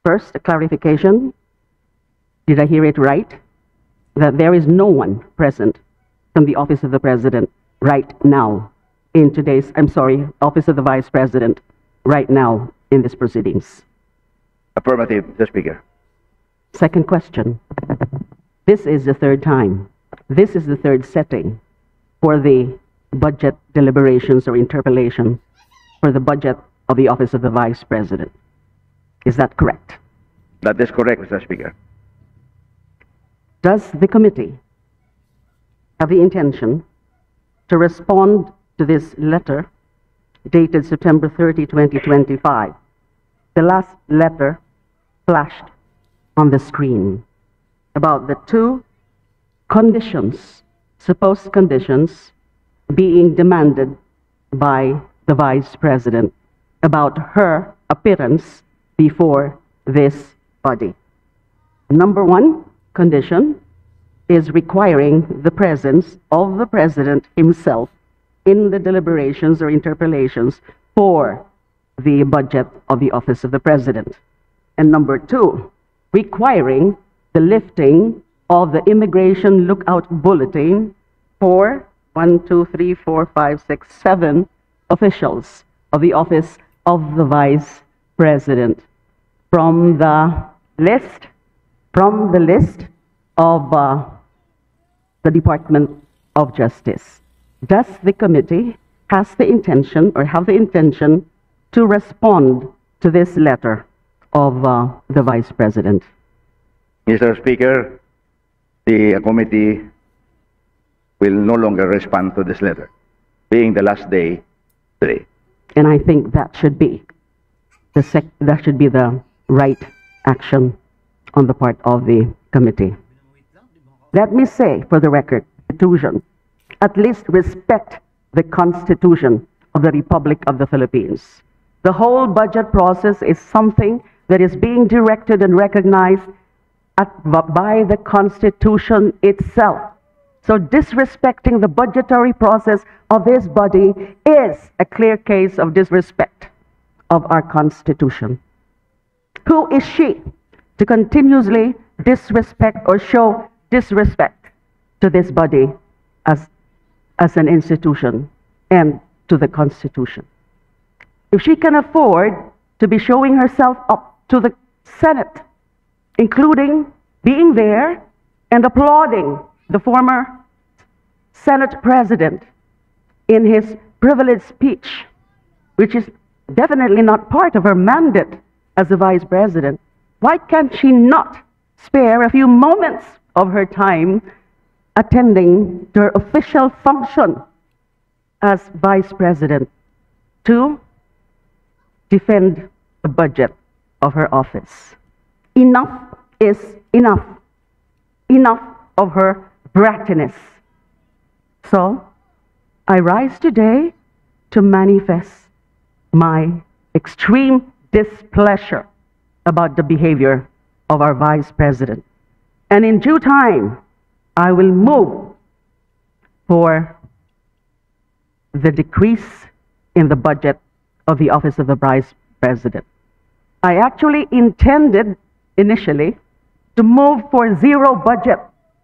First, a clarification. Did I hear it right? That there is no one present from the Office of the President right now in today's, Office of the Vice President right now in these proceedings. Affirmative, Mr. Speaker. Second question. This is the third time. This is the third setting for the budget deliberations or interpellation for the budget of the Office of the Vice President. Is that correct? That is correct, Mr. Speaker. Does the committee have the intention to respond to this letter dated September 30, 2025? The last letter flashed on the screen about the two conditions, supposed conditions, being demanded by the Vice President about her appearance before this body. Number one condition is requiring the presence of the President himself in the deliberations or interpellations for the budget of the Office of the President. And number two, requiring the lifting of the Immigration Lookout Bulletin for 7 officials of the Office of the Vice President from the list of the Department of Justice. Does the committee have the intention to respond to this letter of the Vice President? Mr. Speaker, the committee will no longer respond to this letter, being the last day today. And I think that should be the right action on the part of the committee. Let me say, for the record, Constitution, at least respect the Constitution of the Republic of the Philippines. The whole budget process is something that is being directed and recognized by the Constitution itself. So disrespecting the budgetary process of this body is a clear case of disrespect of our Constitution. Who is she to continuously disrespect or show disrespect to this body as an institution and to the Constitution? If she can afford to be showing herself up to the Senate, including being there and applauding the former Senate President in his privileged speech, which is definitely not part of her mandate as the Vice President, why can't she not spare a few moments of her time attending to her official function as Vice President to defend the budget of her office? Enough is enough. Enough of her brattiness. So, I rise today to manifest my extreme displeasure about the behavior of our Vice President. And in due time, I will move for the decrease in the budget of the Office of the Vice President. I actually intended initially to move for zero budget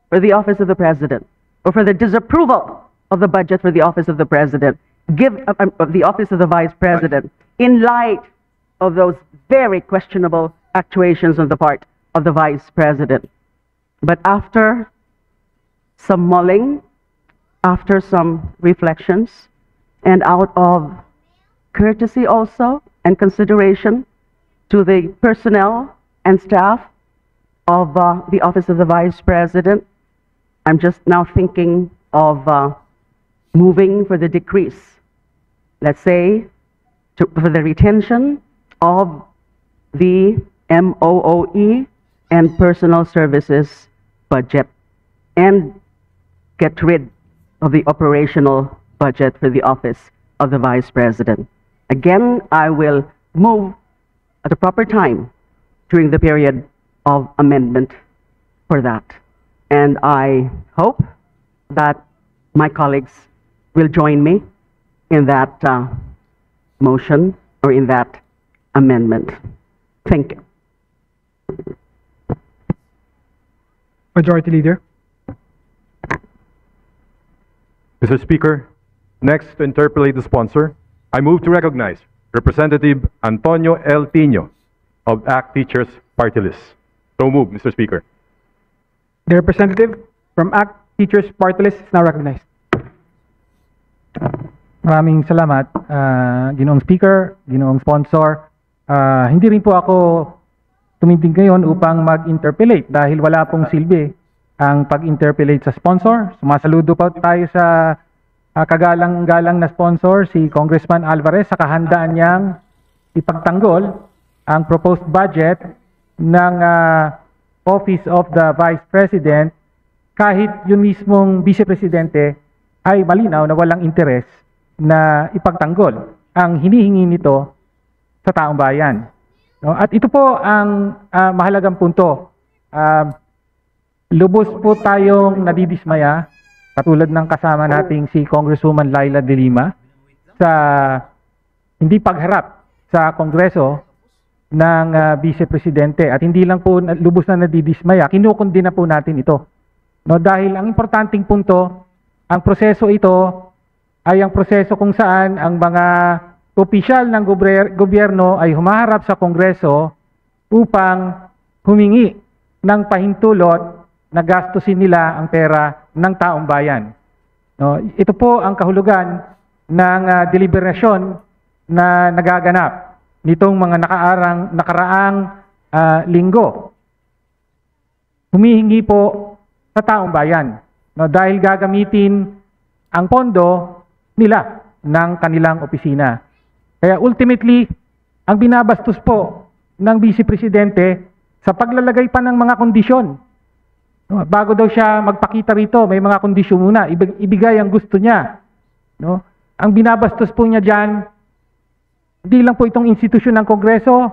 for the Office of the President, or for the disapproval of the budget for the Office of the President, of the Office of the Vice President, in light of those very questionable actuations on the part of the Vice President. But after some mulling, after some reflections, and out of courtesy also and consideration to the personnel and staff of the Office of the Vice President, I'm just now thinking of moving for the decrease, let's say, for the retention of the MOOE and personal services budget, and get rid of the operational budget for the Office of the Vice President. Again, I will move at the proper time during the period of amendment for that. And I hope that my colleagues will join me in that motion or in that amendment. Thank you. Majority Leader. Mr. Speaker, next to interpellate the sponsor, I move to recognize Representative Antonio L. Tino of ACT Teachers Party List. So move, Mr. Speaker. The representative from ACT Teachers Party List is now recognized. Maraming salamat, Ginoong Speaker, Ginoong Sponsor. Hindi rin po ako tumindig ngayon upang mag-interpellate dahil wala pong silbi ang pag-interpellate sa sponsor. Sumasaludo pa tayo sa kagalang-galang na sponsor, si Congressman Alvarez, sa kahandaan niyang ipagtanggol ang proposed budget ng Office of the Vice President kahit yung mismong Vice Presidente ay malinaw na walang interes na ipagtanggol ang hinihingi nito sa taong bayan. No? At ito po ang mahalagang punto. Lubos po tayong nadidismaya, katulad ng kasama nating si Congresswoman Laila De Lima, sa hindi pagharap sa Kongreso ng Vice Presidente. At hindi lang po lubos na nadidismaya, kinukundi na po natin ito. No? Dahil ang importanteng punto, ang proseso ito ay ang proseso kung saan ang mga opisyal ng gobyerno ay humaharap sa Kongreso upang humingi ng pahintulot na gastusin nila ang pera ng taong bayan. No, ito po ang kahulugan ng deliberasyon na nagaganap nitong mga nakaraang linggo. Humihingi po sa taong bayan, no, dahil gagamitin ang pondo nila ng kanilang opisina. Kaya ultimately, ang binabastos po ng Vice Presidente sa paglalagay pa ng mga kondisyon. No, bago daw siya magpakita rito, may mga kondisyon muna, ibigay ang gusto niya. No? Ang binabastos po niya dyan, hindi lang po itong institusyon ng Kongreso,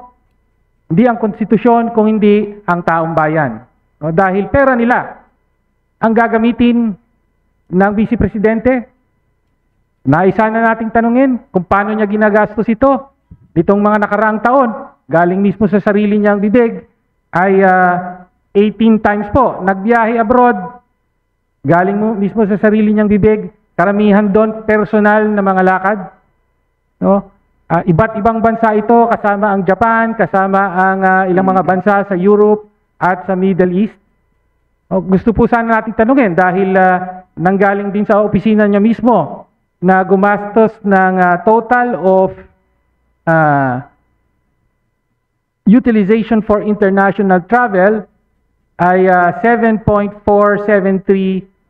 hindi ang konstitusyon, kung hindi ang taong bayan. No? Dahil pera nila ang gagamitin ng Vice Presidente. Naisa na nating tanungin kung paano niya ginagastos ito. Nitong mga nakaraang taon, galing mismo sa sarili niyang bibig, ay 18 times po nagbiyahe abroad. Galing mismo sa sarili niyang bibig, karamihan doon personal na mga lakad. No? Iba't ibang bansa ito, kasama ang Japan, kasama ang ilang mga bansa sa Europe at sa Middle East. Gusto po sana natin tanungin dahil nanggaling din sa opisina niya mismo na gumastos ng total of utilization for international travel ay 7.473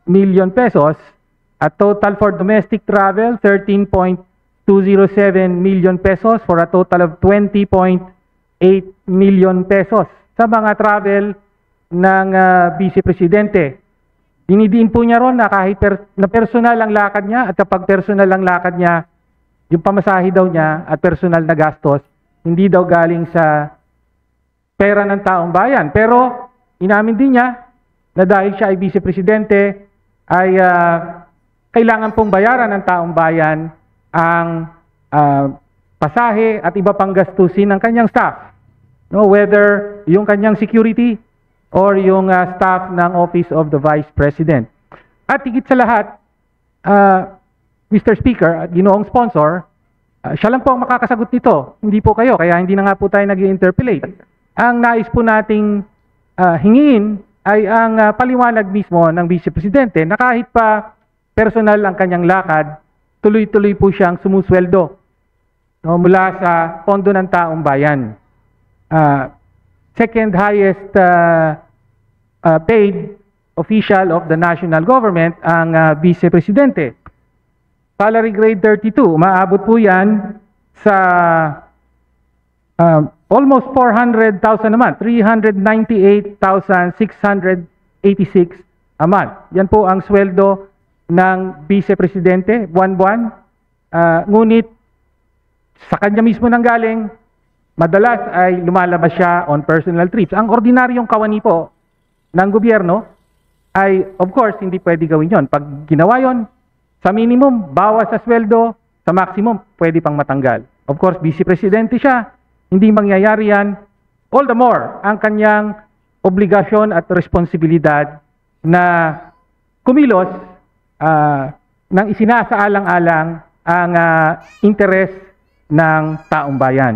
million pesos at total for domestic travel 13.207 million pesos for a total of 20.8 million pesos sa mga travel ng Vice Presidente. Dinidiin po niya ron na kahit na personal ang lakad niya at kapag personal ang lakad niya, yung pamasahe daw niya at personal na gastos, hindi daw galing sa pera ng taong bayan. Pero inamin din niya na dahil siya ay Vice Presidente, ay kailangan pong bayaran ng taong bayan ang pasahe at iba pang gastusin ng kanyang staff. No, whether yung kanyang security or yung staff ng Office of the Vice President. At higit sa lahat, Mr. Speaker, at ginoong sponsor, siya lang po ang makakasagot nito. Hindi po kayo, kaya hindi na nga po tayo nag-interpellate. Ang nais po nating hingin ay ang paliwanag mismo ng Vice Presidente na kahit pa personal ang kanyang lakad, tuloy-tuloy po siyang sumusweldo mula sa pondo ng taong bayan. Second highest paid official of the national government ang Vice Presidente. Salary grade 32, umaabot po yan sa almost 400,000 a month, 398,686 a month. Yan po ang sweldo ng Vice Presidente, buwan-buwan. Ngunit sa kanya mismo nang galing, madalas ay lumalabas siya on personal trips. Ang ordinaryong kawani po ng gobyerno ay, of course, hindi pwede gawin yon. Pag ginawa yon, sa minimum, bawas sa sweldo, sa maximum, pwede pang matanggal. Of course, Vice Presidente siya, hindi mangyayari yan. All the more, ang kanyang obligasyon at responsibilidad na kumilos nang isinasaalang-alang ang interes ng taong bayan.